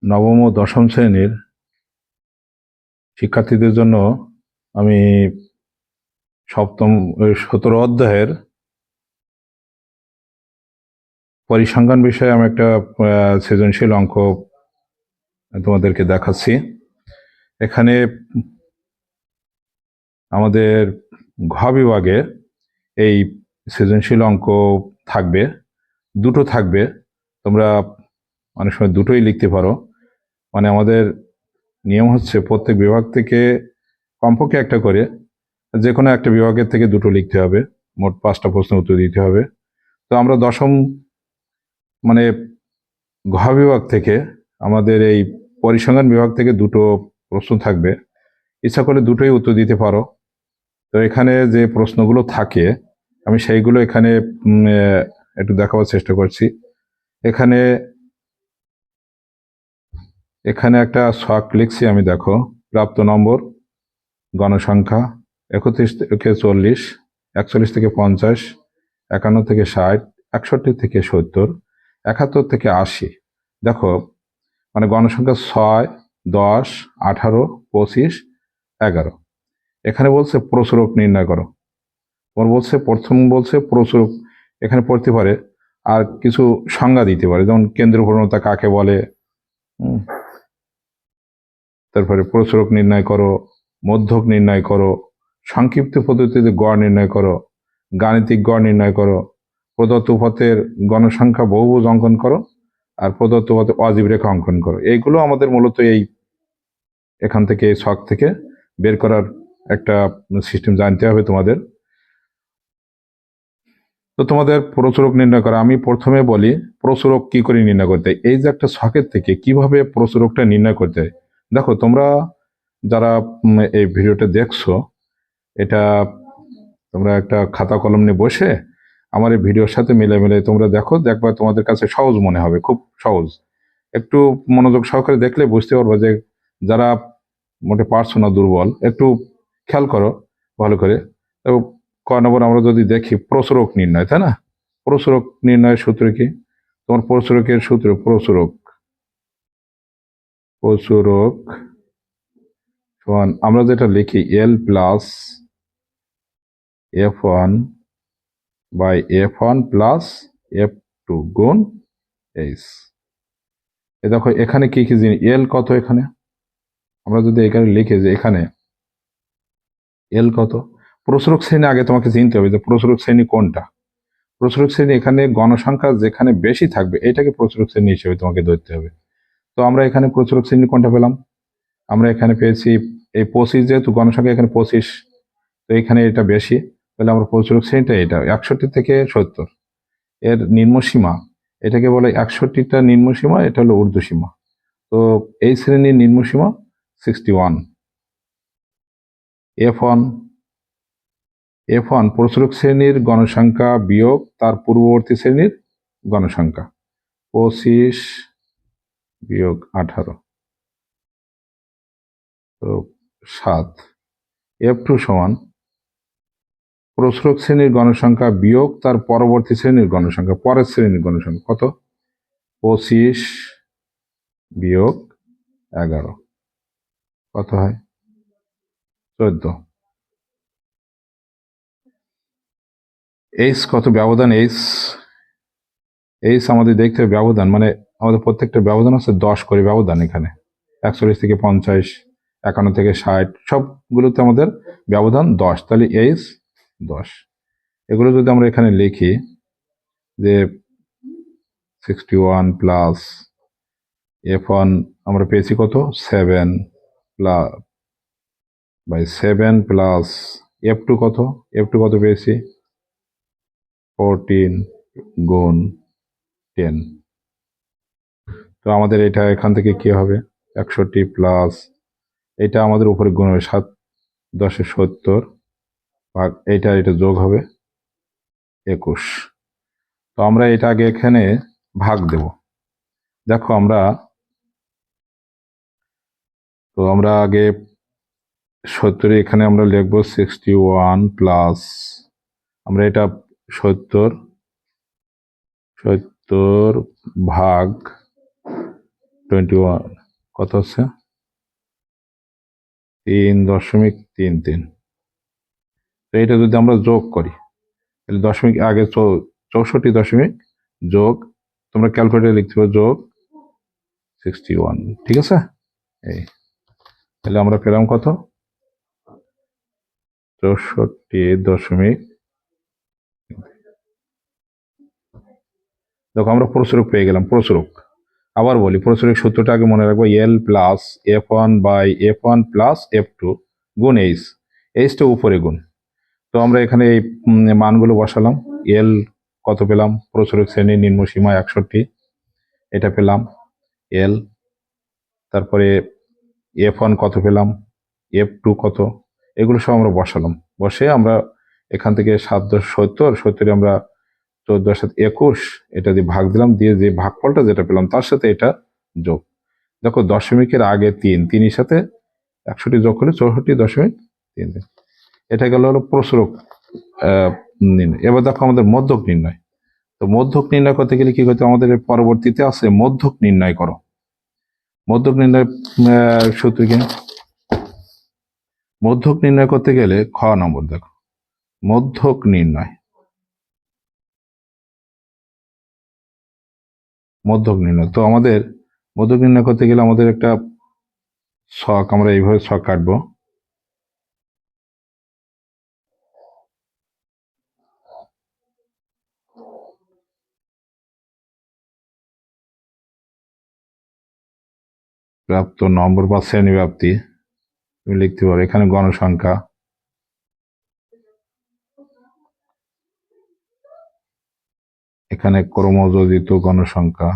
নবম ও দশম শ্রেণীর শিক্ষার্থীদের জন্য আমি সপ্তম 17 অধ্যায়ের পরিসংখ্যান বিষয়ে আমি একটা সৃজনশীল অঙ্ক তোমাদেরকে দেখাচ্ছি। এখানে আমাদের ঘ বিভাগে এই সৃজনশীল অঙ্ক থাকবে, দুটো থাকবে। তোমরা অনেক সময় দুটোই লিখতে পারো। মানে আমাদের নিয়ম হচ্ছে প্রত্যেক বিভাগ থেকে কমপক্ষে একটা করে, যে কোনো একটা বিভাগের থেকে দুটো লিখতে হবে। মোট 5টা প্রশ্ন উত্তর দিতে হবে। তো আমরা দশম মানে ঘ বিভাগ থেকে আমাদের এই পরিসংখ্যান বিভাগ থেকে দুটো প্রশ্ন থাকবে। ইচ্ছা করলে দুটোই উত্তর দিতে পারো। তো এখানে যে প্রশ্নগুলো থাকে আমি সেইগুলো এখানে একটু দেখাবার চেষ্টা করছি। এখানে এখানে একটা ছক লিখছি আমি, দেখো। প্রাপ্ত নম্বর গণসংখ্যা 31 থেকে 40, 41 থেকে 50, 51 থেকে 60, 61 থেকে 70, 71 থেকে 80। দেখো, মানে গণসংখ্যা 6, 10, 18, 25, 11। এখানে বলছে প্রচুরক নির্ণয় করো। তোমার বলছে প্রথম বলছে প্রচুরক, এখানে পড়তে পারে আর কিছু সংজ্ঞা দিতে পারে, যেমন কেন্দ্র প্রবণতা কাকে বলে, তারপরে প্রচুরক নির্ণয় করো, মধ্যক নির্ণয় করো, সংক্ষিপ্ত পদ্ধতিতে গড় নির্ণয় করো, গাণিতিক গড় নির্ণয় করো, প্রদত্ত উপাত্তের গণসংখ্যা বহুভুজ অঙ্কন করো, আর প্রদত্ত উপাত্তে অজীব রেখা অঙ্কন করো। এইগুলো আমাদের মূলত এখান থেকে এই ছক থেকে বের করার একটা সিস্টেম জানতে হবে তোমাদের। তো তোমাদের প্রচুরক নির্ণয় করা, আমি প্রথমে বলি প্রচুরক কি করে নির্ণয় করতে হয়। এই যে একটা ছকের থেকে কিভাবে প্রচুরকটা নির্ণয় করতে হয়, দেখো তোমরা যারা এই ভিডিওটা দেখছো, এটা তোমরা একটা খাতা কলম নিয়ে বসে আমার এই ভিডিওর সাথে মিলে মিলে তোমরা দেখবা তোমাদের কাছে সহজ মনে হবে, খুব সহজ। একটু মনোযোগ সহকারে দেখলে বুঝতে পারবো যে যারা মোটে পারছো না, দুর্বল, একটু খেয়াল করো ভালো করে। তো ক নম্বর আমরা যদি দেখি প্রচুরক নির্ণয়, তাই না? প্রচুরক নির্ণয়ের সূত্র কি? তোমার প্রচুরকের সূত্র, প্রচুরক সমান আমরা যেটা লিখি এল plus F1 by F1 plus F2 গুণ এইচ। এ দেখো এখানে কি কি জিনিস, এল কত এখানে, আমরা যদি এখানে লিখি যে এখানে এল কত, প্রচুরক শ্রেণী আগে তোমাকে চিনতে হবে যে প্রচুরক শ্রেণী কোনটা। প্রচুরক শ্রেণী এখানে গণসংখ্যা যেখানে বেশি থাকবে এটাকে প্রচুরক শ্রেণী হিসেবে তোমাকে ধরতে হবে। তো আমরা এখানে প্রচুরক শ্রেণী কোনটা পেলাম, আমরা এখানে পেয়েছি এই 25, যেহেতু গণসংখ্যা এখানে 25, তো এখানে এটা বেশি, তাহলে আমরা প্রচুরক শ্রেণীটা এটা 61 থেকে 70 এর নিম্নসীমা, এটাকে বলে 61টা নিম্নসীমা, এটা হলো ঊর্ধ্বসীমা। তো এই শ্রেণীর নিম্নসীমা 61। F1 প্রচুরক শ্রেণীর গণসংখ্যা বিয়োগ তার পূর্ববর্তী শ্রেণীর গণসংখ্যা, 25 বিয়োগ 18, তো 7। F2 সমান প্রচুরক শ্রেণীর গণসংখ্যা বিয়োগ তার পরবর্তী শ্রেণীর গণসংখ্যা, পরের শ্রেণীর গণসংখ্যা কত, 25 বিয়োগ 11, কত হয়, 14। এইচ কত, ব্যবধান এইচ আমাদের দেখতে হবে ব্যবধান, মানে আমাদের প্রত্যেকটা ব্যবধান আছে 10 করে ব্যবধান। এখানে 41 থেকে 50, 51 থেকে 60, সবগুলোতে আমাদের ব্যবধান 10, তাহলে এইচ 10। এগুলো যদি আমরা এখানে লিখি যে 61 প্লাস F1 আমরা পেয়েছি কত, 7 প্লাস বাই 7 প্লাস F2 কত, F2 কত পেয়েছি 14 গুণ 10। তো আমাদের এটা এখান থেকে কি হবে 61 প্লাস এটা আমাদের উপরে গুণ হবে 7 10 70 ভাগ এটা যোগ হবে 21। তো আমরা এটা আগে এখানে ভাগ দেব। দেখো আমরা আগে 70 এখানে আমরা লিখব 61 প্লাস আমরা এটা 70 ভাগ 21 কত হচ্ছে 3.33। তো এটা যদি আমরা যোগ করি তাহলে দশমিক আগে 64 যোগ, তোমরা ক্যালকুলেটরে লিখতে পারো, যোগ 61, ঠিক আছে। এই তাহলে আমরা পেলাম কত 64. দেখো আমরা প্রসারক পেয়ে গেলাম। প্রসারক আবার বলি, প্রসারক সূত্রটা আগে মনে রাখবো, এল প্লাস f1/f1 প্লাস f2 গুণ এইচটা উপরে গুণ। তো আমরা এখানে এই মানগুলো বসালাম। এল কত পেলাম, প্রসারক শ্রেণীর নিম্ন সীমা 61, এটা পেলাম এল। তারপরে f1 কত পেলাম, f2 কত, এগুলো সব আমরা বসালাম। বসে আমরা এখান থেকে 7×10=70, আমরা 14×7=21, এটা দিয়ে ভাগ দিলাম, দিয়ে যে ভাগফলটা যেটা পেলাম তার সাথে এটা যোগ। দেখো দশমিকের আগে 3 সাথে 61 যোগ করলে 64.33। এটা গেল হলো প্রসারক নির্ণয়। এবার দেখো আমাদের মধ্যক নির্ণয়। তো মধ্যক নির্ণয় করতে গেলে কি করতে, আমাদের পরবর্তীতে আছে মধ্যক নির্ণয় করো। মধ্যক নির্ণয় সূত্র কি, মধ্যক নির্ণয় করতে গেলে খ নম্বর দেখো, মধ্যক নির্ণয়। তো আমাদের মধ্যক নির্ণয় করতে গেলে আমাদের একটা ছক, আমরা এইভাবে ছক কাটবো। প্রাপ্ত নম্বর বা শ্রেণী ব্যাপ্তি তুমি লিখতে পারো। এখানে গণসংখ্যা, এখানে ক্রমযোজিত গণসংখ্যা,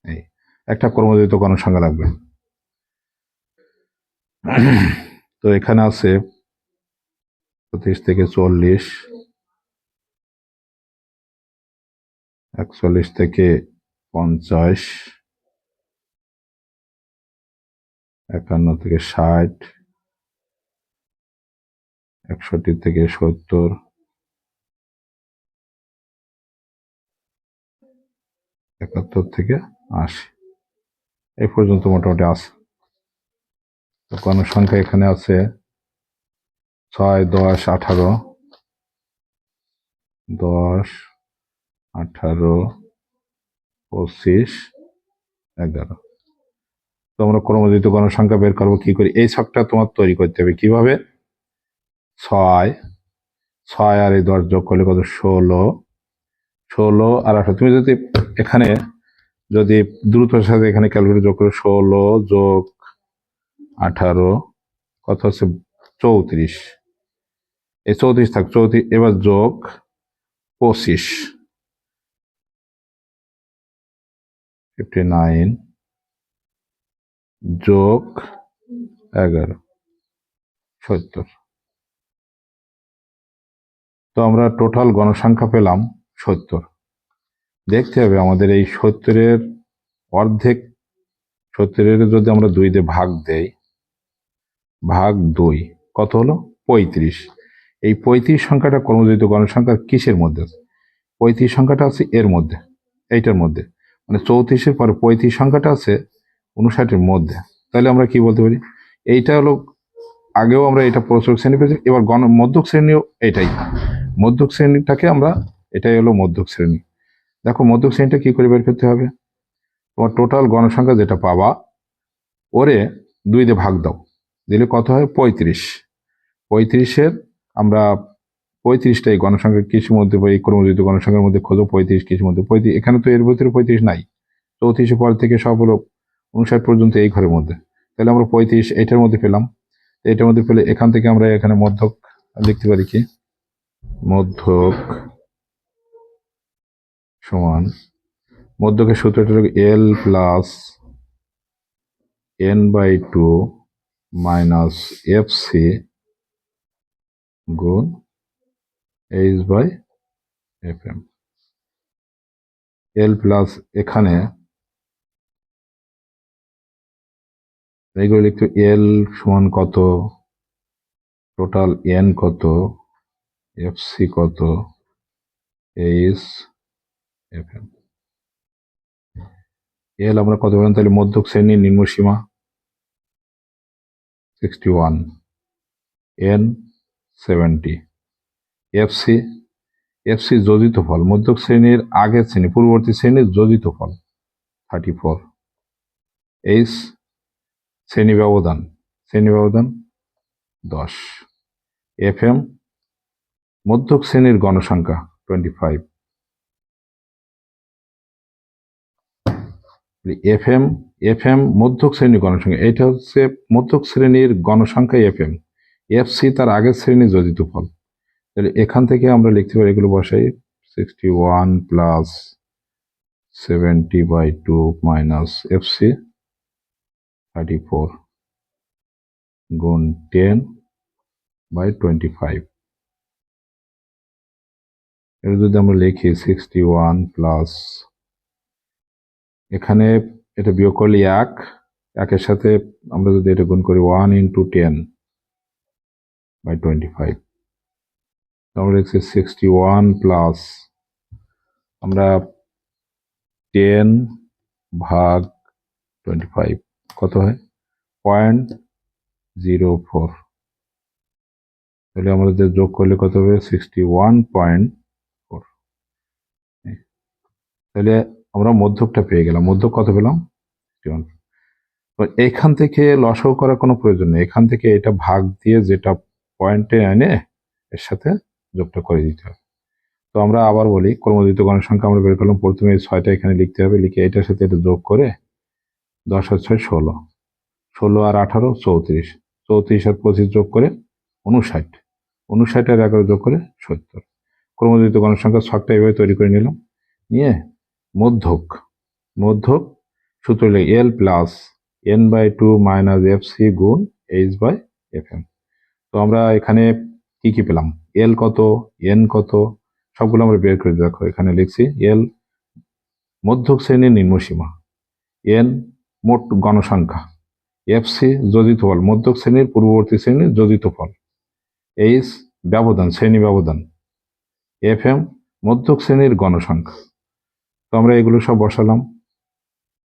এই একটা ক্রমযোজিত গণসংখ্যা লাগবে। তো এখানে আছে 25 থেকে 40, 41 থেকে 50, 51 থেকে 60, 61 থেকে 70, 71 থেকে 80, এই পর্যন্ত মোটামুটি আছে। তো গণসংখ্যা এখানে আছে 6, 10, 18, 10, 18, 25, 11। তো আমরা ক্রমযোজিত গণসংখ্যা বের করবো কি করি, এই ছকটা তোমার তৈরি করতে হবে কিভাবে। 6 আর এই 10 যোগ করলে কত, 16, 16 আর 18। তুমি যদি এখানে যদি দ্রুততার সাথে এখানে ক্যালকুলেটর যোগ করো, 16 যোগ 18 কত হচ্ছে 34, এই 34 থাক 34, এবার যোগ 25, 59 যোগ 11, 70। তো আমরা টোটাল গণসংখ্যা পেলাম 70। দেখতে হবে আমাদের এই 70-এর অর্ধেক, 70-এর যদি আমরা 2 দিয়ে ভাগ দেই, ভাগ 2 কত হলো 35। এই 35 সংখ্যাটা ক্রমযোজিত গণসংখ্যার কিসের মধ্যে আছে, 35 সংখ্যাটা আছে এর মধ্যে, এইটার মধ্যে, মানে 34-এর পরে 35 সংখ্যাটা আছে 59-এর মধ্যে। তাহলে আমরা কি বলতে পারি, এইটা হলো, আগেও আমরা এটা প্রসারক শ্রেণী পেয়েছি, এবার মধ্যক শ্রেণীও এটাই, মধ্যক শ্রেণীটাকে আমরা, এটাই হলো মধ্যক শ্রেণী। দেখো মধ্যক শ্রেণীটা কি করে বের করতে হবে, তোমার টোটাল গণসংখ্যা যেটা পাবা ওরে 2 দিয়ে ভাগ দাও, দিলে কত হয় 35। 35-এর আমরা 35টা এই গণসংখ্যা কিসের মধ্যে, এই ক্রমযোজিত গণসংখ্যার মধ্যে খোঁজো 35 কিসের মধ্যে, 35 এখানে তো এর ভিতরে 35 নাই, 34-এর পর থেকে সব হলো 59 পর্যন্ত এই ঘরের মধ্যে। তাহলে আমরা 35 এটার মধ্যে পেলাম। এটার মধ্যে পেলে এখান থেকে আমরা এখানে মধ্যক লিখতে পারি কি, মধ্যক সমান, মধ্যকের সূত্রটা হলো L plus n/2 minus F C গুণ h/fm। এল প্লাস এখানে এইগুলো লিখতে, এল সমান কত টোটাল এন কত, এফসি কত, এইচ এফ এম। এল আমরা কত বললাম তাহলে মধ্যক শ্রেণীর নিম্ন সীমা 61, এন 70, এফসি এফসি যোজিত ফল মধ্যক শ্রেণীর আগের শ্রেণী পূর্ববর্তী শ্রেণীর যোজিত ফল 34, এইচ শ্রেণী ব্যবধান 10, এফ এম মধ্যক শ্রেণীর গণসংখ্যা 25, এফ এম মধ্যক শ্রেণীর গণসংখ্যা, এটা হচ্ছে মধ্যক শ্রেণীর গণসংখ্যা এফ এম, এফসি তার আগের শ্রেণীর যোজিত ফল। তাহলে এখান থেকে আমরা লিখতে পারি এগুলো বসাই 61 প্লাস 70/2 মাইনাস এফসি 34 গুণ 10/25। এটা যদি আমরা লিখি 61 প্লাস, এখানে এটা বিয়োগ করলে 1, একের সাথে আমরা যদি এটা গুণ করি 1 × 10/25, আমরা লিখছি 61 প্লাস আমরা 10/25 কত হয় 0.04, তাহলে আমাদের যোগ করলে কত হবে 61.4। তাহলে আমরা মধ্যকটা পেয়ে গেলাম। মধ্যক কত পেলাম 61। তো এখান থেকে লসাগু করার কোনো প্রয়োজন নেই, এখান থেকে এটা ভাগ দিয়ে যেটা পয়েন্টে এনে এর সাথে যোগটা করে দিতে হবে। তো আমরা আবার বলি ক্রমযুক্ত গণসংখ্যা আমরা বের করলাম, প্রথমে 6টা এখানে লিখতে হবে, লিখে এটার সাথে এটা যোগ করে 10 আর 6 16, 16 আর 18 34, 34 আর 25 যোগ করে 59, 59 আর 11 যোগ করে 70। ক্রমযুক্ত গণসংখ্যা ছকটা এভাবে তৈরি করে নিলাম, নিয়ে মধ্যক সূত্র এল প্লাস n/2 মাইনাস এফসি গুণ h/fm। তো আমরা এখানে কি কি পেলাম, এল কত, এন কত, সবগুলো আমরা বের করে দেখো। এখানে লিখছি এল মধ্যক শ্রেণীর নিম্নসীমা, এন মোট গণসংখ্যা, এফসি যোজিত ফল মধ্যক শ্রেণীর পূর্ববর্তী শ্রেণীর যোজিত ফল, এইচ ব্যবধান শ্রেণী ব্যবধান, এফ এম মধ্যক শ্রেণীর গণসংখ্যা। তো আমরা এগুলো সব বসালাম,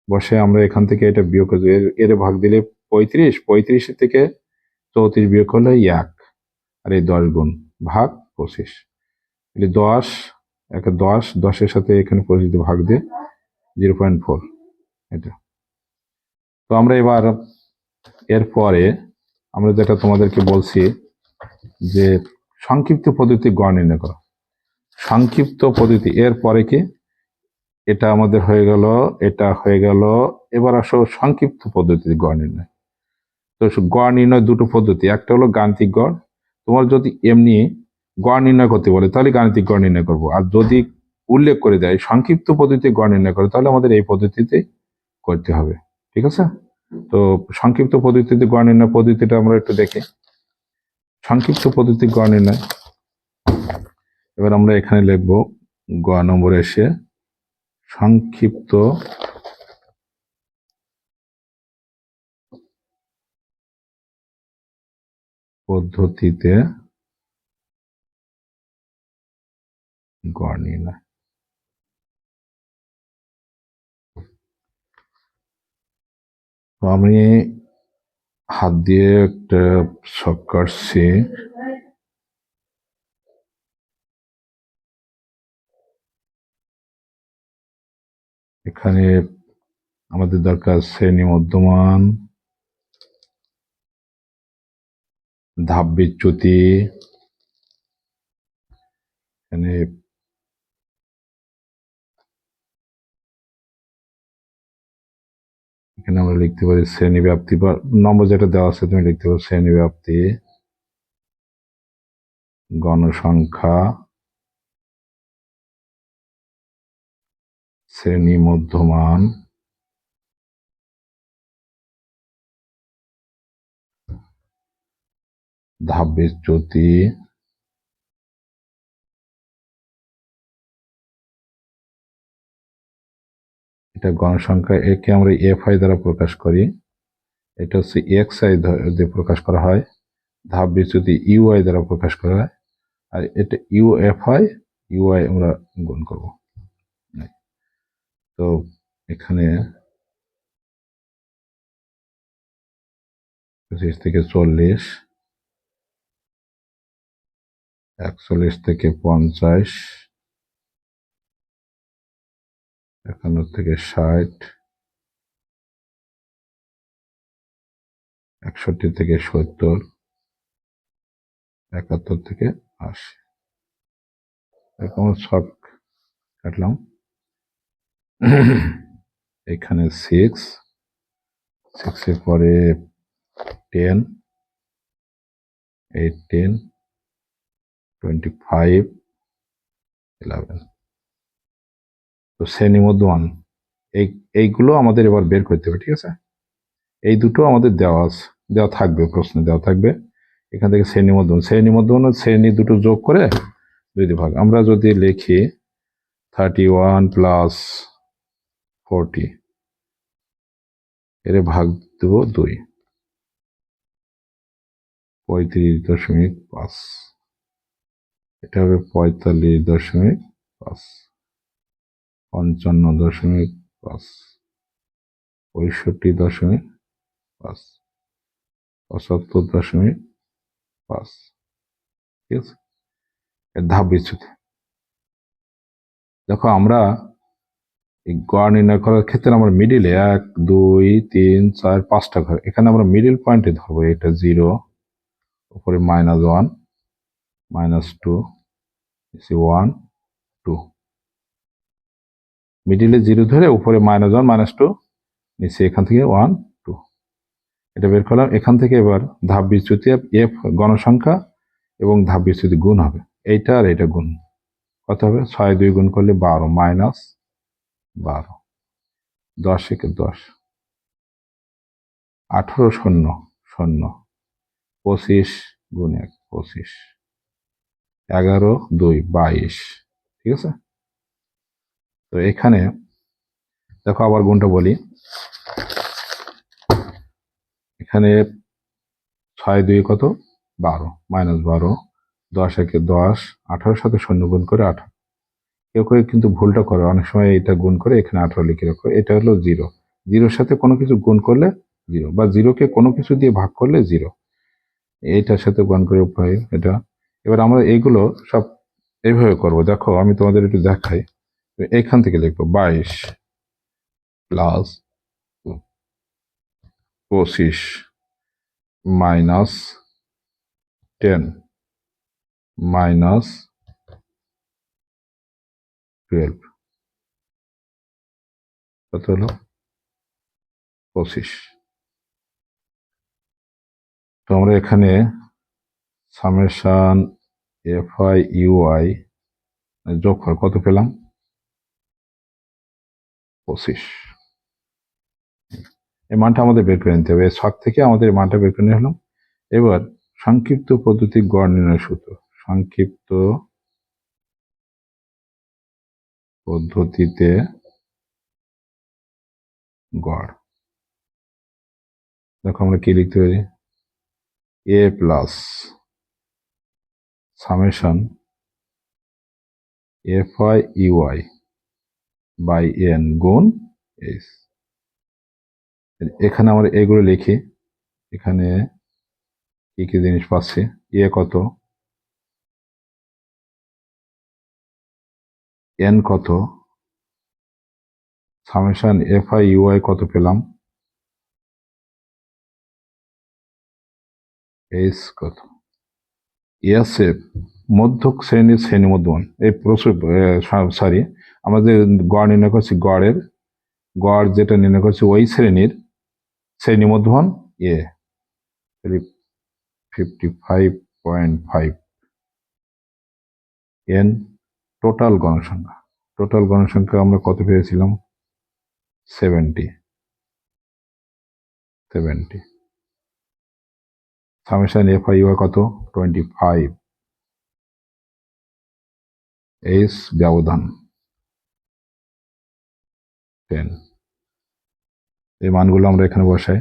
বসে আমরা এখান থেকে এটা বিয়োগ করে এর ভাগ দিলে 35 থেকে 34 বিয়োগ করলে 1, আর এই 10 গুণ ভাগ 25, 10 একে 10, 10-এর সাথে এখানে 25 ভাগ দিয়ে 0.4 এটা। তো আমরা এবার এরপরে আমরা যেটা তোমাদেরকে বলছি যে সংক্ষিপ্ত পদ্ধতি গড় নির্ণয় করো। সংক্ষিপ্ত পদ্ধতি এর পরে কি, এটা আমাদের হয়ে গেল, এটা হয়ে গেল। এবার আসো সংক্ষিপ্ত পদ্ধতি গড় নির্ণয়। তো গড় নির্ণয় দুটো পদ্ধতি, একটা হলো গাণিতিক গড়, তোমার যদি এমনি গড় নির্ণয় করতে বলে তাহলে গাণিতিক গড় নির্ণয় করবো, আর যদি উল্লেখ করে দেয় সংক্ষিপ্ত পদ্ধতিতে গড় নির্ণয় করে তাহলে আমাদের এই পদ্ধতিতে করতে হবে, ঠিক আছে। তো সংক্ষিপ্ত পদ্ধতিতে গড় নির্ণয় পদ্ধতিটা আমরা একটু দেখি। সংক্ষিপ্ত পদ্ধতি গড় নির্ণয়, এবার আমরা এখানে লিখবো গ নম্বরে এসে সংক্ষিপ্ত পদ্ধতিতে গড় নির্ণয়। তো আমি হাত দিয়ে একটা ছক কাটছি, এখানে আমাদের দরকার শ্রেণী মধ্যমান, ধাপ বিচ্যুতি, এখানে এখানে আমরা লিখতে পারি শ্রেণী ব্যাপ্তি, বা নম্বর যেটা দেওয়া আছে তুমি লিখতে পারো শ্রেণী ব্যাপ্তি, গণসংখ্যা, শ্রেণী মধ্যমান, ধাপ বিচ্যুতি, এটা গণসংখ্যা, একে আমরা এফ আই দ্বারা প্রকাশ করি, এটা হচ্ছে এক্স আই দিয়ে প্রকাশ করা হয়, ধাপ বিচ্যুতি ইউআই দ্বারা প্রকাশ করা হয়, আর এটা ইউএফ হয়, ইউআই আমরা গুণ করব। তো এখানে 25 থেকে 40, 41 থেকে 50, 51 থেকে 60, 61 থেকে 70, 71 থেকে 80, এরকম সব কাটলাম। এখানে 6, 6 এর পরে 10, 18, 25, 11। তো শ্রেণীর মধ্যে 1, এইগুলো আমাদের এবার বের করতে হবে, ঠিক আছে? এই দুটো আমাদের দেওয়া থাকবে, প্রশ্নে দেওয়া থাকবে। এখান থেকে শ্রেণী মধ্যমণ শ্রেণী দুটো যোগ করে 2 দিয়ে ভাগ। আমরা যদি লিখি 31 প্লাস 40, এর ভাগ দেব 2, 35.5, এটা হবে 45.5, 55.5, 65.5, 75.5, ঠিক আছে? এর ধাপ বিচ্যুতি দেখো, আমরা এই গড় নির্ণয় করার ক্ষেত্রে আমরা মিডিলে 1, 2, 3, 4, 5টা ঘর, এখানে আমরা মিডিল পয়েন্টে ধরবো। এটা 0, উপরে -1, -2, 1, 2, মিডিলে 0 ধরে উপরে -1, -2, নিচে এখান থেকে 1, 2, এটা বের করলাম। এখান থেকে এবার ধাপ বিচ্যুতি এফ গণসংখ্যা এবং ধাপ বিচ্যুতি গুণ হবে, এইটা আর এটা গুণ কত হবে? 6 2 গুণ করলে 12, -12, 10 একে 10, 18 শূন্য 0, 25 গুণ 1 25, 11 2 22, ঠিক আছে? তো এখানে দেখো আবার গুণটা বলি, এখানে 6 2 কত? 12, -12, 10 একে 10, 18 সাথে 0 গুণ করে 18। কেউ কেউ কিন্তু ভুলটা করে, অনেক সময় এটা গুণ করে এখানে 18 লিখে রাখো। এটা হলো 0, 0-র সাথে কোনো কিছু গুণ করলে 0, বা 0-কে কোনো কিছু দিয়ে ভাগ করলে 0, এইটার সাথে গুণ করে উপায় এটা। এবার আমরা এইগুলো সব এইভাবে করব। দেখো আমি তোমাদের একটু দেখাই। এইখান থেকে লিখবো 22 প্লাস 25 -10 -12, কত হলো? 25। তো আমরা এখানে সামেশন এফআই ইউআই যোগফল কত পেলাম? 25। এই মানটা আমাদের বের করে নিতে হবে, এই ছক থেকে আমাদের এই মানটা বের করে নিয়ে হলাম। এবার সংক্ষিপ্ত পদ্ধতি গড় নির্ণয় সূত্র, সংক্ষিপ্ত পদ্ধতিতে গড়। দেখো আমরা কি লিখতে পারি? A plus summation FI UI by N গুণ এস। এখানে আমরা এগুলো লিখি। এখানে কি কি জিনিস পাচ্ছি? এ কত, এন কত, সামেশন এফআই ইউআই কত পেলাম, এস কত। এসএফ মধ্যক শ্রেণীর শ্রেণী মধ্যমান, এই সরি, আমাদের গড় নির্ণয় করছি, গড় যেটা নির্ণয় করছি ওই শ্রেণীর শ্রেণী মধ্যমান এ 55.5, এন টোটাল গণসংখ্যা আমরা কত পেয়েছিলাম? 70। সামেশন এফআই ইউ কত? 25, এস ব্যবধান 10। এই মানগুলো আমরা এখানে বসাই।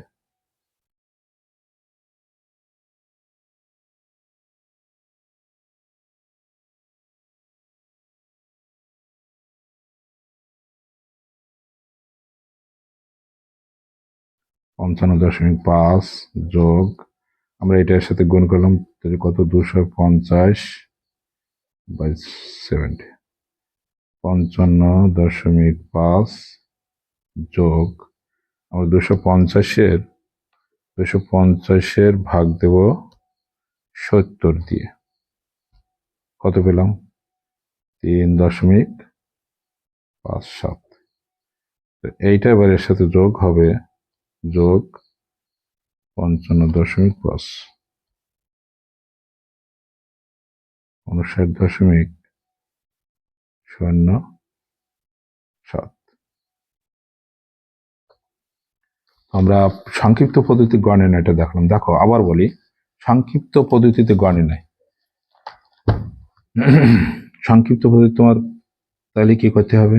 55.5 যোগ, আমরা এটার সাথে গুণ করলাম, তাহলে কত, 250/70। 55.5 যোগ, আমরা 250-এর ভাগ দেব 70 দিয়ে, কত পেলাম, 3.57। এইটা এবার এর সাথে যোগ হবে, যোগ 55.5, 59.07। আমরা সংক্ষিপ্ত পদ্ধতি গড় নির্ণয়টা দেখলাম। দেখো আবার বলি, সংক্ষিপ্ত পদ্ধতিতে গড় নির্ণয়, সংক্ষিপ্ত পদ্ধতি তোমার তাহলে কি করতে হবে,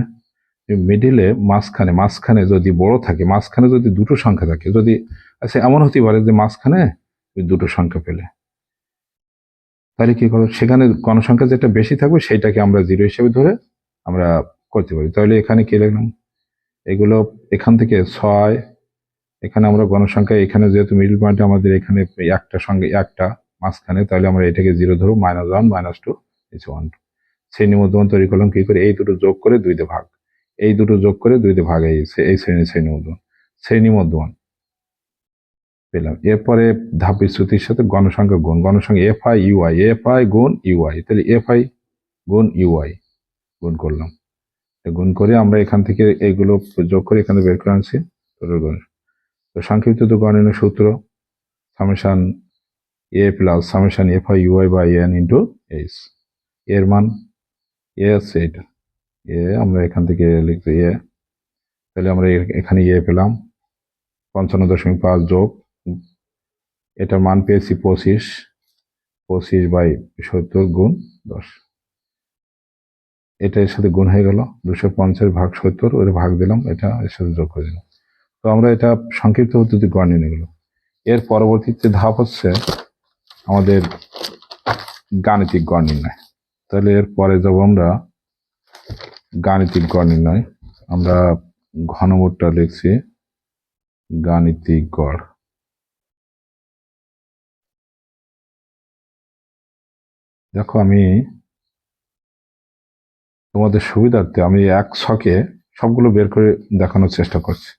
মিডিলে মাঝখানে যদি বড় থাকে, মাঝখানে যদি দুটো সংখ্যা থাকে, যদি আচ্ছা এমন হতে পারে যে মাঝখানে দুটো সংখ্যা পেলে, তাহলে কি করো, সেখানে গণসংখ্যা যেটা বেশি থাকবে সেইটাকে আমরা 0 হিসেবে ধরে আমরা করতে পারি। তাহলে এখানে কি লিখলাম, এগুলো এখান থেকে 6, এখানে আমরা গণসংখ্যা, এখানে যেহেতু মিডল পয়েন্ট আমাদের এখানে একটার সঙ্গে একটা মাঝখানে, তাহলে আমরা এটাকে 0 ধরবো, -1 -2 1 2। শ্রেণী মধ্যমান তৈরি করলাম কি করে, এই দুটো যোগ করে 2 দিয়ে ভাগ, এই দুটো যোগ করে 2 দিয়ে ভাগ, এই শ্রেণী মধ্যমান পেলাম। এরপরে ধাপ বিচ্যুতির সাথে গণসংখ্যা গুণ, গণসংখ্যা এফআই গুণ ইউআই, তাহলে এফআই গুণ ইউআই গুণ করলাম, গুণ করে আমরা এখান থেকে এইগুলো যোগ করে এখানে বের করে আনছি টোটাল গুণ। তো সংক্ষিপ্ত গণনের সূত্র summation A plus summation FI UI by N into H, এর মান এ আছে, এটা এ আমরা এখান থেকে লিখবো এ, তাহলে আমরা এখানে এ পেলাম 55.5 যোগ, এটার মান পেয়েছি 25/70 গুণ 10, এটা এর সাথে গুণ হয়ে গেল, 250/70 ওর ভাগ দিলাম, এটা এর সাথে যোগ করে দিলাম। তো আমরা এটা সংক্ষিপ্ত পদ্ধতি গড় নিয়ে গেল। এর পরবর্তীতে ধাপ হচ্ছে আমাদের গাণিতিক গড় নির্ণয়। তাহলে এর পরে যাব আমরা গাণিতিক গড় নির্ণয়, আমরা ঘনমূলটা লিখছি গাণিতিক গড়। দেখো আমি তোমাদের সুবিধার্থে আমি এক ছকে সবগুলো বের করে দেখানোর চেষ্টা করছি,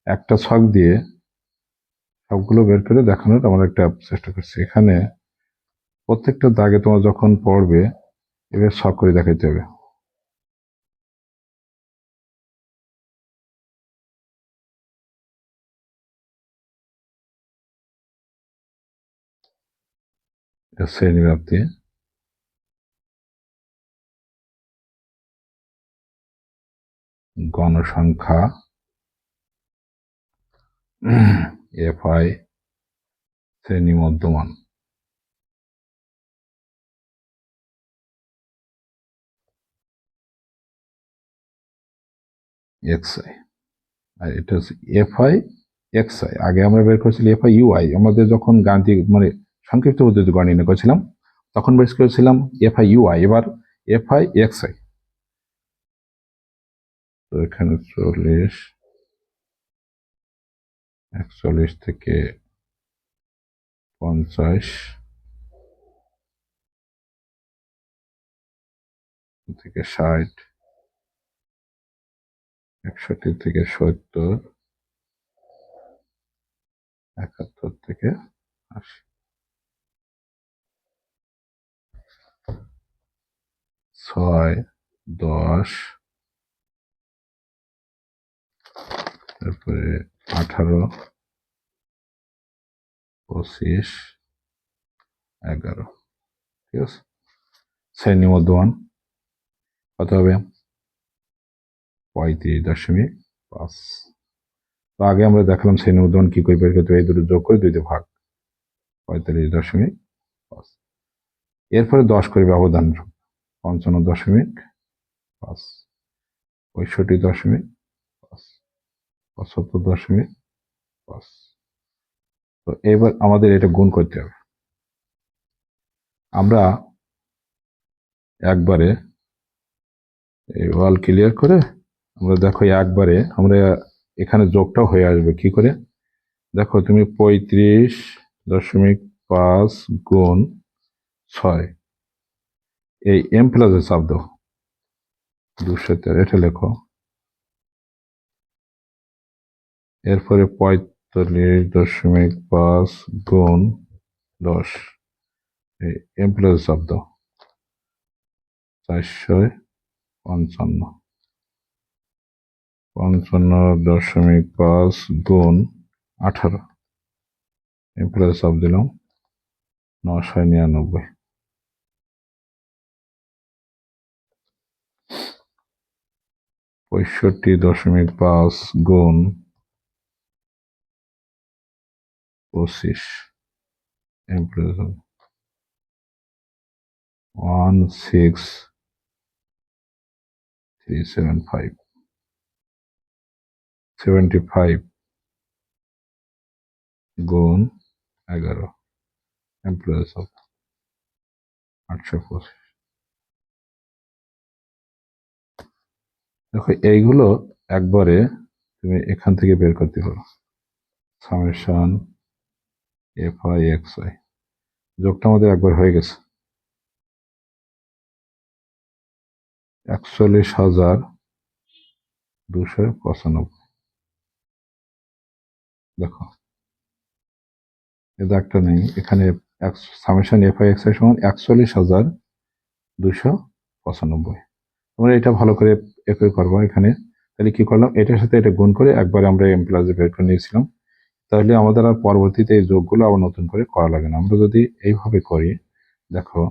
একটা ছক দিয়ে সবগুলো বের করে দেখানোর আমার একটা চেষ্টা করছি। এখানে প্রত্যেকটা দাগে তোমার যখন পড়বে এবার ছক করে দেখাইতে হবে। এটা শ্রেণীব্যাপ্তি, গণসংখ্যা এফআই, শ্রেণী মধ্যমান, এক্সআই, আর এটা হচ্ছে এফআই এক্সআই। আগে আমরা বের করেছিলাম এফআই ইউআই, আমাদের যখন গাণিতিক মানে সংক্ষিপ্ত পদ্ধতি গণনা নির্ণয় করেছিলাম তখন বের করেছিলাম এফআই ইউআই, এবার এফআই এক্সআই। তো এখানে 41 থেকে 50 থেকে 60, 61 থেকে 70, 71 থেকে 80, 6, 10, তারপরে 18, 25, 11, ঠিক আছে। শ্রেণী মধ্যমান কত হবে, 35.5। তো আগে আমরা দেখলাম শ্রেণী মধ্যমান কি করে বের করতে হবে, এই দুটো যোগ করে 2 দিয়ে ভাগ, 45.5। এরপরে 10 করে ব্যবধান, 55.5, 65.5, 75.5। তো এবার আমাদের এটা গুণ করতে হবে। আমরা একবারে ওয়াল ক্লিয়ার করে আমরা দেখো একবারে আমরা এখানে যোগটাও হয়ে আসবে কি করে, দেখো তুমি 35.5 গুণ 6 এই এম প্লাসে চাপ দাও 213 এটা লেখো। এরপরে 45.5 গুণ 10 এই এম প্লাসে চাপ দাও 455। 55.5 গুণ 18 এম প্লাসে চাপ দিলাম 999। 65.5 গুণ 25 এম প্লাস 16375 75 গুণ 11 এম প্লাস 825। দেখো এইগুলো একবারে তুমি এখান থেকে বের করতে পারো। Summation F I X I যোগটা আমাদের একবার হয়ে গেছে 41,295। দেখো এটা একটা নেই এখানে summation F I X I সমান 41,295। তোমরা এটা ভালো করে একই করবো এখানে। তাহলে কি করলাম, এটার সাথে এটা গুণ করে একবার আমরা এম প্লাসে বের করে নিয়েছিলাম। তাহলে আমাদের আর পরবর্তীতে এই যোগগুলো আবার নতুন করে করা লাগে না। আমরা যদি এইভাবে করি, দেখো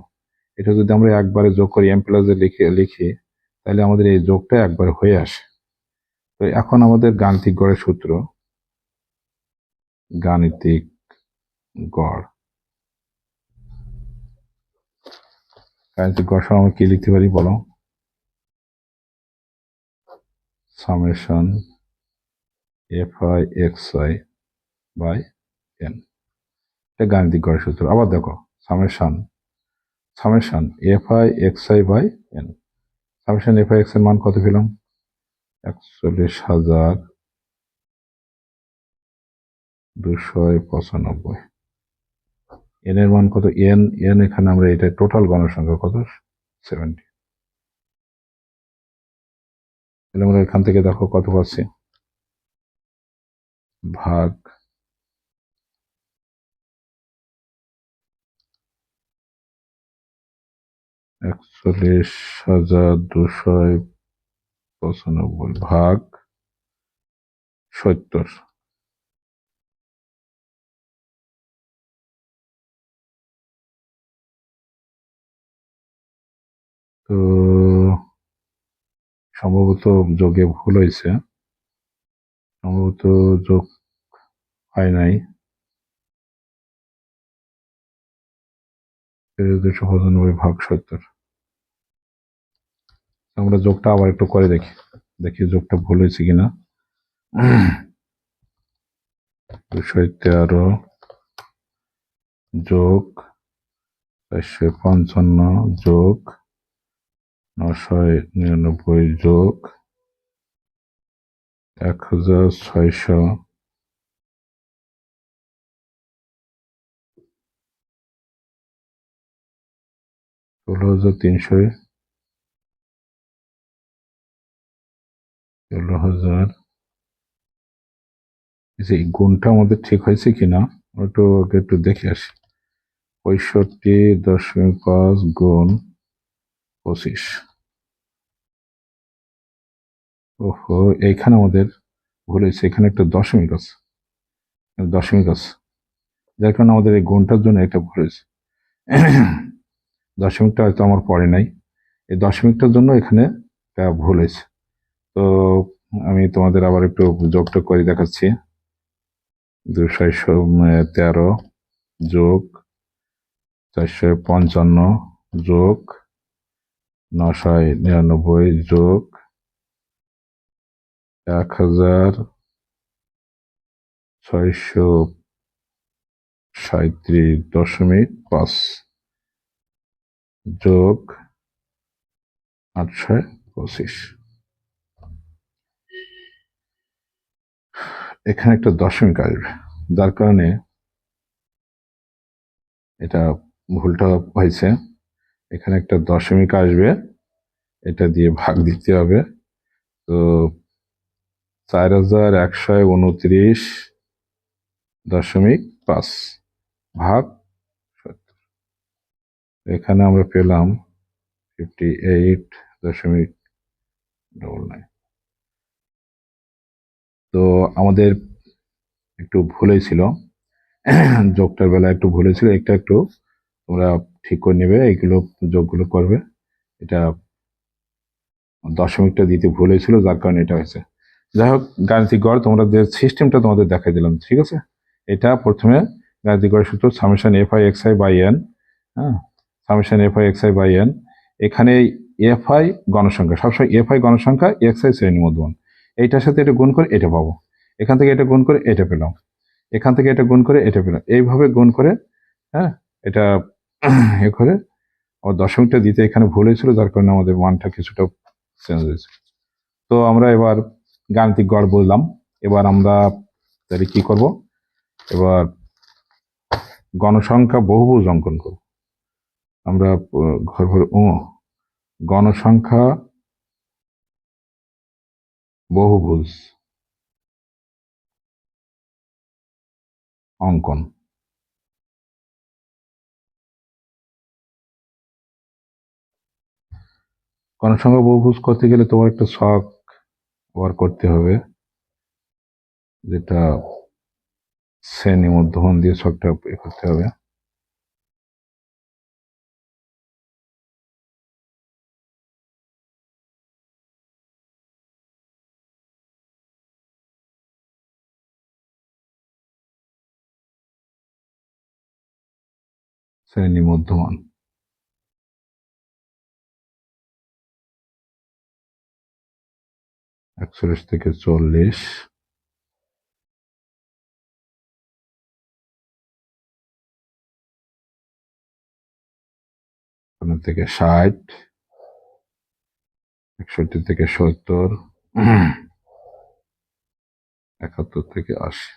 এটা যদি আমরা একবারে যোগ করি এম প্লাসে লিখি তাহলে আমাদের এই যোগটা একবার হয়ে আসে। তো এখন আমাদের গাণিতিক গড়ের সূত্র, গাণিতিক গড় গাণিতিক গড় সহ আমরা কি লিখতে পারি বলো? Summation F I X I by N, এটা গাণিতিক গড়ের সূত্র। আবার দেখো summation F I X I by N. Summation F I X এর মান কত পেলাম? 41,295। এন এর মান কত? এন এখানে আমরা এটা টোটাল গণসংখ্যা কত? 70। তাহলে আমরা এখান থেকে দেখো কত পাচ্ছি, ভাগ 41,295 ভাগ 70। তো সম্ভবত যোগে ভুল হয়েছে, সম্ভবত যোগ হয় নাই। 295 ভাগ 70। আমরা যোগটা আবার একটু করে দেখি যোগটা ভুল হয়েছে কিনা। 213 যোগ 455 যোগ 999 যোগ 1,600 16,300 16,000। এই গুণটা আমাদের ঠিক হয়েছে কিনা একটু দেখে আসি। 65.5 গুণ 25। ওহো, এইখানে আমাদের ভুল হয়েছে, এখানে একটা দশমিক আছে, যার কারণে আমাদের এই গুণটার জন্য এটা ভুল হয়েছে। দশমিকটা হয়তো আমার পড়ে নাই, এই দশমিকটার জন্য এখানে ভুল হয়েছে। তো আমি তোমাদের আবার একটু যোগটা করে দেখাচ্ছি। 213 যোগ 455 যোগ 999 যোগ 1,637.5 যোগ 825। এখানে একটা দশমিক আসবে, যার কারণে এটা ভুলটা হয়েছে। এখানে একটা দশমিক আসবে, এটা দিয়ে ভাগ দিতে হবে। তো 4129.5 ভাগ 70। এখানে আমরা পেলাম 58.99। তো আমাদের একটু ভুলেই ছিল, যোগটার বেলা একটু ভুলে ছিল, একটু তোমরা ঠিক করে নেবে, এইগুলো যোগগুলো করবে। এটা দশমিকটা দিতে ভুল হয়েছিল, যার কারণে এটা হয়েছে। যাই হোক, গাণিতিক গড় তোমরা যে সিস্টেমটা তোমাদের দেখাই দিলাম, ঠিক আছে। এটা প্রথমে গাণিতিক গড়ের সূত্র summation F I X I by N. হ্যাঁ, summation F I X I by N. এখানে এফ আই গণসংখ্যা, সবসময় এফ আই গণসংখ্যা, এক্স আই শ্রেণী মধ্যমান, এইটার সাথে এটা গুণ করে এটা পাবো, এখান থেকে এটা গুণ করে এটা পেলাম, এখান থেকে এটা গুণ করে এটা পেলাম, এইভাবে গুণ করে, হ্যাঁ, এটা এ করে আমার দশমিকটা দিতে এখানে ভুল হয়েছিল, যার কারণে আমাদের মানটা কিছুটা চেঞ্জ হয়েছে। তো আমরা এবার গাণিতিক গড় বললাম, এবার আমরা তাহলে কি করব, এবার গণসংখ্যা বহুভুজ অঙ্কন করব। আমরা ঘর ঘর গণসংখ্যা বহুভুজ অঙ্কন। গণসংখ্যা বহুভুজ করতে গেলে তোমার একটা ছক ব্যবহার করতে হবে, যেটা শ্রেণী মধ্যমান দিয়ে ছকটা করতে হবে। শ্রেণী মধ্যমান 41 থেকে 40, থেকে 60, 61 থেকে 70, 71 থেকে 80।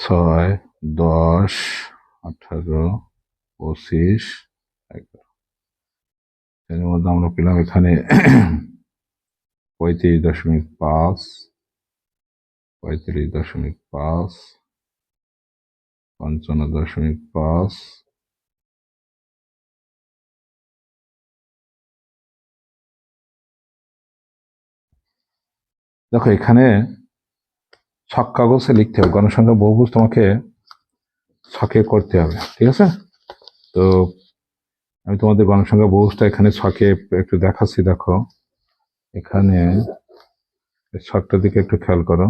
6, 10, 18, 25, 11। এর মধ্যে আমরা পেলাম এখানে 35.5, 35.5, 55.5, দেখো এখানে ছক কাগজে লিখতে হবে, গণসংখ্যা বহুভুজ তোমাকে ছকে করতে হবে, ঠিক আছে। তো আমি তোমাদের গণসংখ্যা বহুভুজটা এখানে ছকে একটু দেখাচ্ছি, দেখো এখানে ছকটার দিকে একটু খেয়াল করো।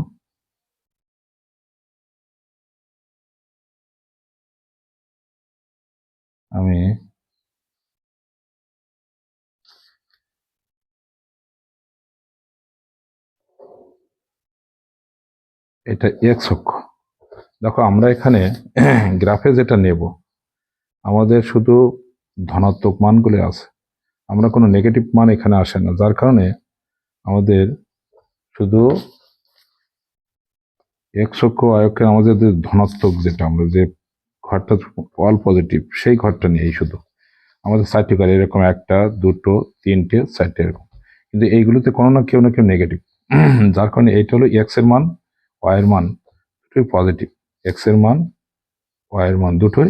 আমি এটা এক্স অক্ষ, দেখো আমরা এখানে গ্রাফে যেটা নেব, আমাদের শুধু ধনাত্মক মানগুলো আছে, আমরা কোনো নেগেটিভ মান এখানে আসে না, যার কারণে আমাদের শুধু এক্স অক্ষ আয়কে আমাদের যে ধনাত্মক, যেটা আমরা যে ঘরটা অল পজিটিভ, সেই ঘরটা নিয়েই শুধু আমাদের 4টি ঘর, এরকম 1, 2, 3, 4টে এরকম, কিন্তু এইগুলোতে কোনো না কেউ নেগেটিভ, যার কারণে এইটা হলো এক্স এর মান, ওয়াই এর মান দুটোই পজিটিভ, এক্স এর মান, ওয়াই এর মান দুটোই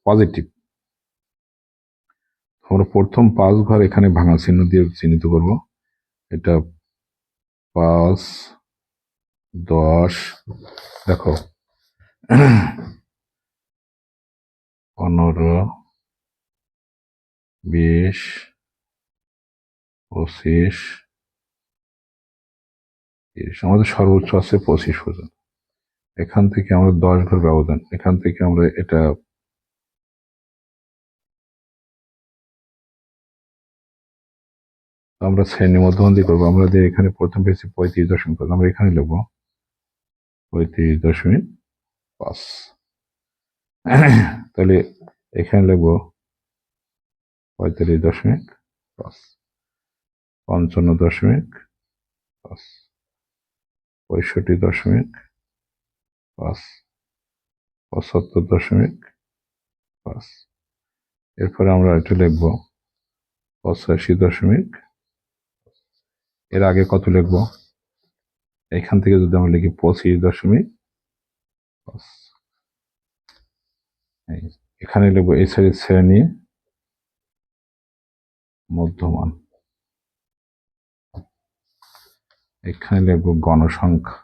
পজিটিভ। আমরা প্রথম 5 ঘর এখানে ভাঙা চিহ্ন দিয়ে চিহ্নিত করব, এটা 5, 10, দেখো 15, 20, 25, 30, আমাদের সর্বোচ্চ আছে 25 পর্যন্ত। এখান থেকে আমরা 10 ঘর ব্যবধান, এখান থেকে আমরা এটা আমরা শ্রেণী মধ্যমান দিয়ে করবো, আমরা যে এখানে প্রথম পেয়েছি 35.5, আমরা এখানে লিখবো 35.5, তাহলে এখানে লিখবো 35.5, 55.5, 5, 65.5, 75.5। এরপরে আমরা এটা লিখব 85. এর আগে কত লিখব? এখান থেকে যদি আমরা লিখি 25.5, এখানে লিখব এই সাইডের শ্রেণী মধ্যমান, এখানে লিখব গণসংখ্যা।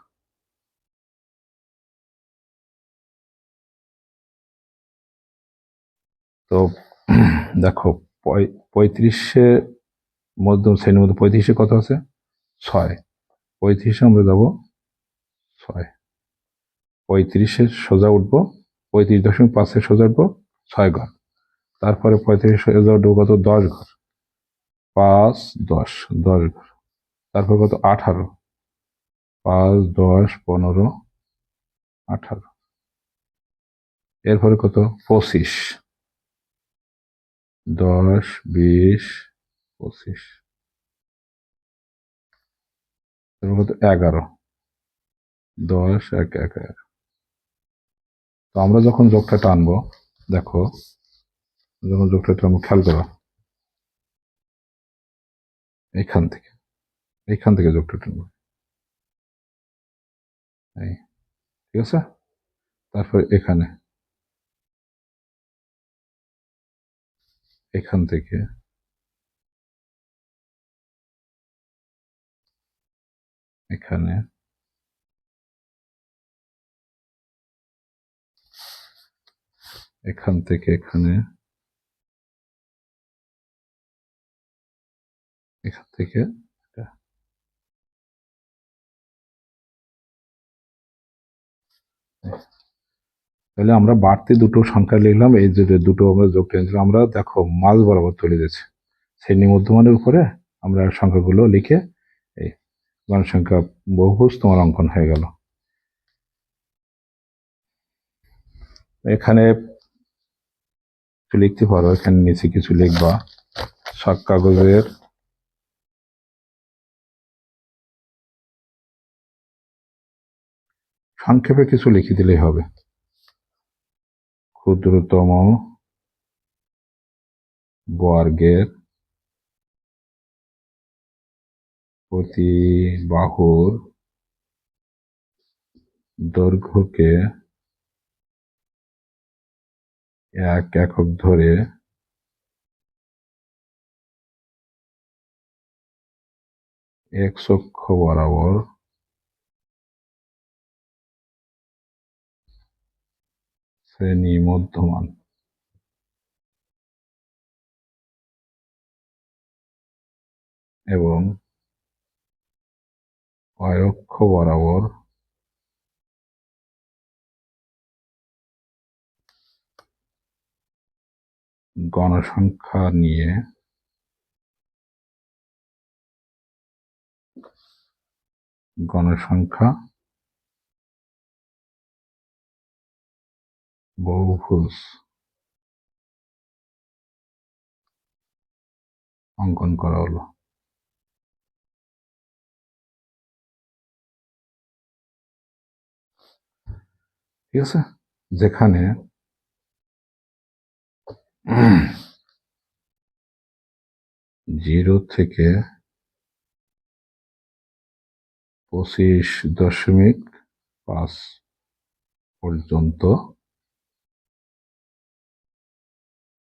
তো দেখো 35-এ মধ্যম শ্রেণীর মধ্যে 35-এ কত আছে? 6। 35-এ আমরা যাবো 6, 35-এ সোজা উঠবো, 35.5-এ সোজা উঠবো 6 ঘর, তারপরে 35 সোজা উঠবো কত? 10 ঘর, 5, 10, 10 ঘর, তারপর কত? 18, 5, 10, 15, 18, এরপরে কত? 25, 10, 20, 25, তারপর কত? 11, 10, 1, 11। তো আমরা যখন যোগটা টানবো, দেখো যখন যোগটা টানবো খেয়াল করো, এইখান থেকে যোগটা টানবো, এই, ঠিক আছে? তারপর এখান থেকে এখানে, এখান থেকে এখানে, এখান থেকে এটা। তাহলে আমরা বাড়তি দুটো সংখ্যা লিখলাম, এই যে দুটো আমরা যোগ টেনেছিলাম, আমরা দেখো মাঝ বরাবর চলে যাচ্ছে, শ্রেণী মধ্যমানের উপরে আমরা সংখ্যাগুলো লিখে এই গণসংখ্যা বহুভুজ তোমার অঙ্কন হয়ে গেল। এখানে লিখতে পারো, এখানে নিচে কিছু লিখবা, সব কাগজের সংক্ষেপে কিছু লিখে দিলেই হবে। ক্ষুদ্রতম বর্গের প্রতি বাহুর দৈর্ঘ্যকে 1 একক ধরে x অক্ষ বরাবর শ্রেণী মধ্যমান এবং y অক্ষ বরাবর গণসংখ্যা নিয়ে বহুভুজ অঙ্কন করা হলো। ঠিক আছে? যেখানে 0 থেকে 25.5 পর্যন্ত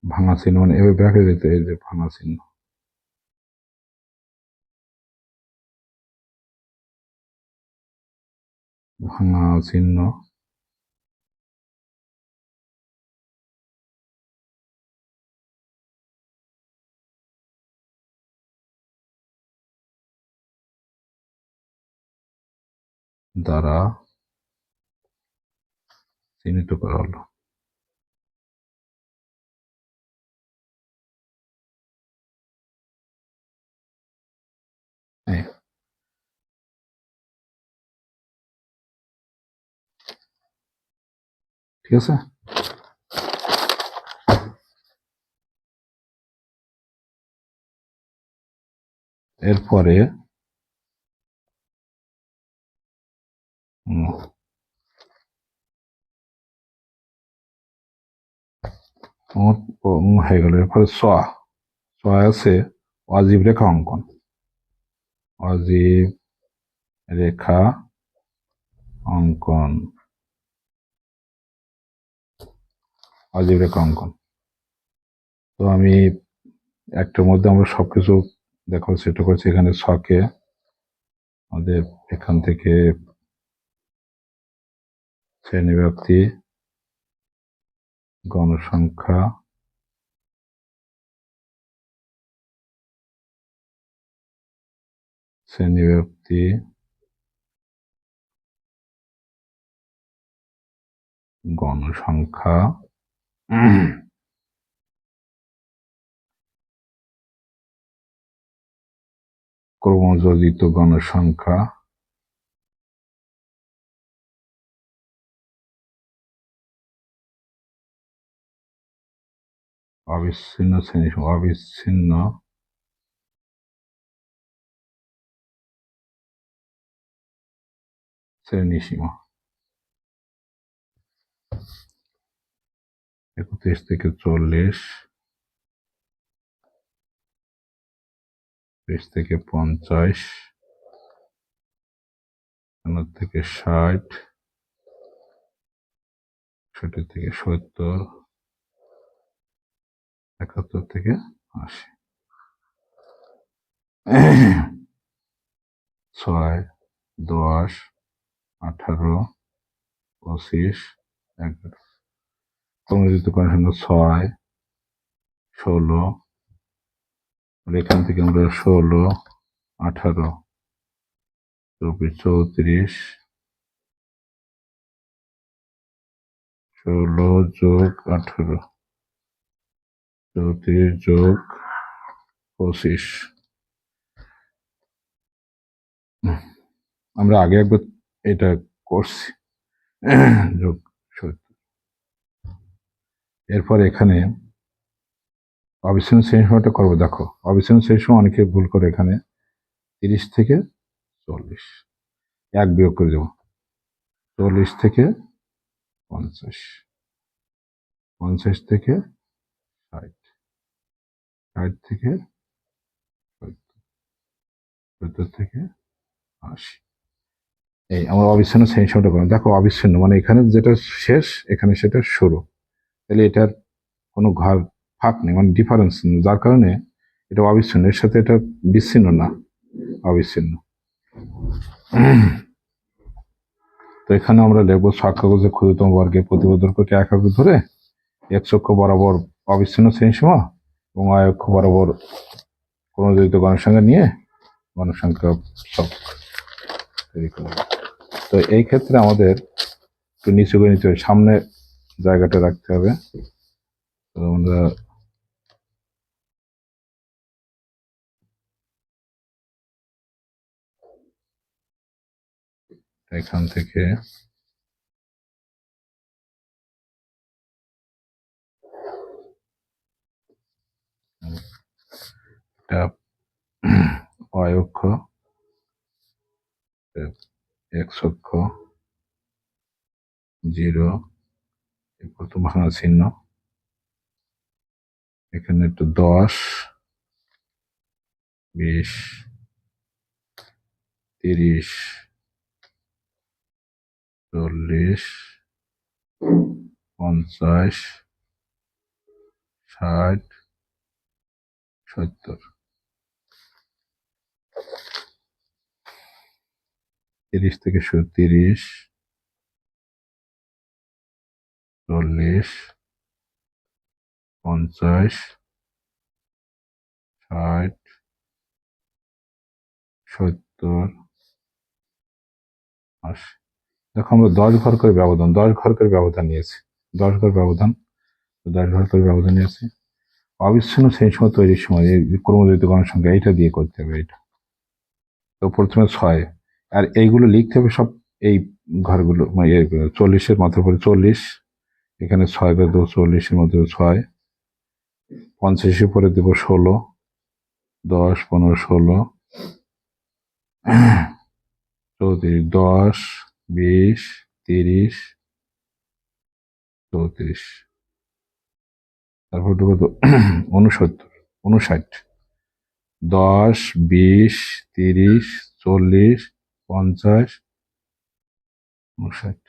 ভাঙা চিহ্ন, মানে এভাবে ব্র্যাকেট দিতে, এই যে ভাঙা চিহ্ন, ভাঙা চিহ্ন দ্বারা চিহ্নিত করা হলো। ঠিক আছে? এরপরে হয়ে গেল। এরপরে ছয় আছে অজীব রেখা অঙ্কন। অজীব রেখা অঙ্কন। অজীব রেখা অঙ্কন। তো আমি একটার মধ্যে আমরা সবকিছু দেখার চেষ্টা করছি। এখানে ছকে আমাদের এখান থেকে শ্রেণীব্যক্তি, গণসংখ্যা, শ্রেণীব্যক্তি, গণসংখ্যা, ক্রমযোজিত গণসংখ্যা, অবিচ্ছিন্ন শ্রেণীসমূহ, অবিচ্ছিন্ন শ্রেণীসীমা 31 থেকে 40, 30 থেকে 50, 50 থেকে 60, 60 থেকে 70, 71 থেকে 80। 6, 10, 18, 25, 11। ক্রমযোজিত গণসংখ্যা 6, 16, এখান থেকে আমরা 16, 18, 24, 34, 16 যোগ 18, 34 যোগ 25। আমরা আগে একবার এটা করছি যোগ 70। এরপর এখানে অবিচ্ছিন্ন শ্রেণীসীমাটা করবো। দেখো অবিচ্ছিন্ন শ্রেণীসীমা অনেকে ভুল করে। এখানে 30 থেকে 40 এক বিয়োগ করে দেবো। 40 থেকে 50, 50 থেকে 60, 60 থেকে 70 থেকে 80। এই আমরা অবিচ্ছিন্ন শ্রেণীসীমাটা করবো। দেখো অবিচ্ছিন্ন মানে এখানে যেটা শেষ এখানে সেটা শুরু, তাহলে এটার কোনো ঘর ফাঁক নেই, মানে ডিফারেন্স নেই, যার কারণে এটা অবিচ্ছিন্ন। এর সাথে এটা বিচ্ছিন্ন না, অবিচ্ছিন্ন। তো এখানে আমরা লিখবো ছক কাগজে ক্ষুদ্রতম বর্গের প্রতিবদর্ঘকে এক একক ধরে x অক্ষ বরাবর অবিচ্ছিন্ন শ্রেণীসীমা এবং y অক্ষ বরাবর ক্রমযোজিত গণসংখ্যা নিয়ে গণসংখ্যা ছক তৈরি করব। তো এই ক্ষেত্রে আমাদের একটু নিচু করে নিতে হবে, সামনে জায়গাটা রাখতে হবে। তো আমরা এখান থেকে এটা y অক্ষ, x অক্ষ 0, প্রথম ভাঙা চিহ্ন, এখানে একটু 10, 20, 30, 40, 50, 60, 70। 30 থেকে 30, 40, 50, 60, 70, 80। দেখো আমরা 10 ঘর করে ব্যবধান, 10 ঘর করে ব্যবধান নিয়েছি, 10 ঘর ব্যবধান, 10 ঘর করে ব্যবধান নিয়েছি। অবিচ্ছিন্ন শ্রেণীসীমা তৈরির সময় ক্রমযোজিত গণসংখ্যা এইটা দিয়ে করতে হবে। এটা তো প্রথমে 6, আর এইগুলো লিখতে হবে সব এই ঘরগুলো, মানে 40-এর মাথার উপরে 40, এখানে 6 করে দেবো, 40-এর মধ্যে 6, 50-এর পরে দেবো 16, 10, 15, 16, 34, 10, 20, 30, 34, তারপর কত 69, 59, 10, 20, 30, 40, 50, 59,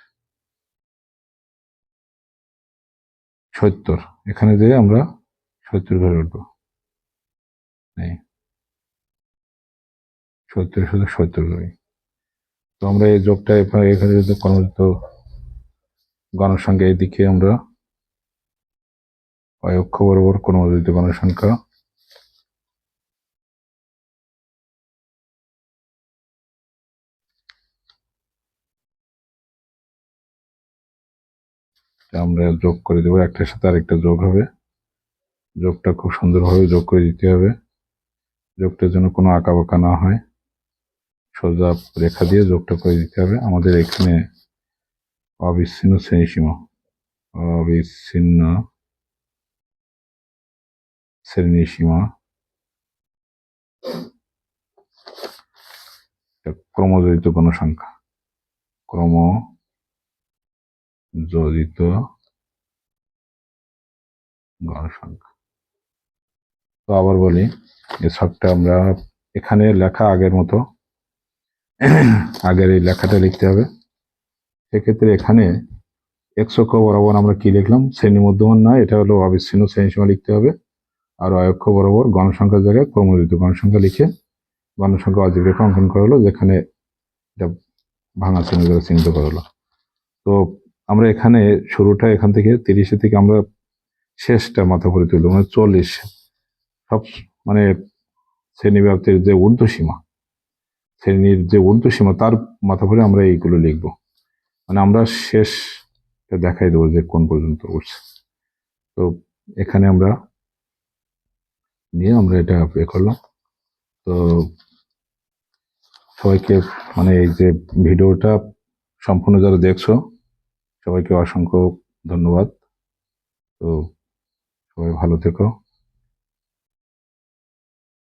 70। এখানে দিয়ে আমরা 70 ঘরে উঠবো। 70 শুধু 70 ঘরে। তো আমরা এই যোগটা এখানে যদি কর্মযুক্ত গণসংখ্যা এদিকে আমরা অক্ষ বরাবর কর্মযুক্ত গণসংখ্যা আমরা যোগ করে দেবো, একটার সাথে আরেকটা যোগ হবে। যোগটা খুব সুন্দরভাবে যোগ করে দিতে হবে, যোগটার জন্য কোনো আঁকা বাঁকা না হয়, সোজা রেখা দিয়ে যোগটা করে দিতে হবে। আমাদের এখানে অবিচ্ছিন্ন শ্রেণীসীমা, অবিচ্ছিন্ন শ্রেণীসীমা ক্রমজড়িত গণসংখ্যা, ক্রমজড়িত গণসংখ্যা। তো আবার বলি, এই ছকটা আমরা এখানে লেখা আগের মতো, আগের এই লেখাটা লিখতে হবে। সেক্ষেত্রে এখানে এক্স অক্ষ বরাবর আমরা কি লিখলাম, শ্রেণী মধ্যমান না, এটা হলো অবিচ্ছিন্ন শ্রেণীসীমা লিখতে হবে। আর অক্ষ বরাবর গণসংখ্যার জায়গায় ক্রমযুক্ত গণসংখ্যা লিখে গণসংখ্যা অজীব রেখা অঙ্কন করা হলো, যেখানে এটা ভাঙা চিহ্ন দ্বারা চিহ্নিত করা হলো। তো আমরা এখানে শুরুটা এখান থেকে 30 থেকে আমরা শেষটা মাথা করে তুলবো, মানে 40, সব মানে শ্রেণীব্যাপ্তির যে ঊর্ধ্বসীমা, শ্রেণীর যে ঊর্ধ্বসীমা তার মাথা করে আমরা এইগুলো লিখবো। মানে আমরা শেষ দেখাই দেবো যে কোন পর্যন্ত উঠছে। তো এখানে আমরা নিয়ে আমরা এটা এ করলাম। তো সবাইকে মানে এই যে ভিডিওটা সম্পূর্ণ যারা দেখছো সবাইকে অসংখ্য ধন্যবাদ। তো সবাই ভালো থেকো।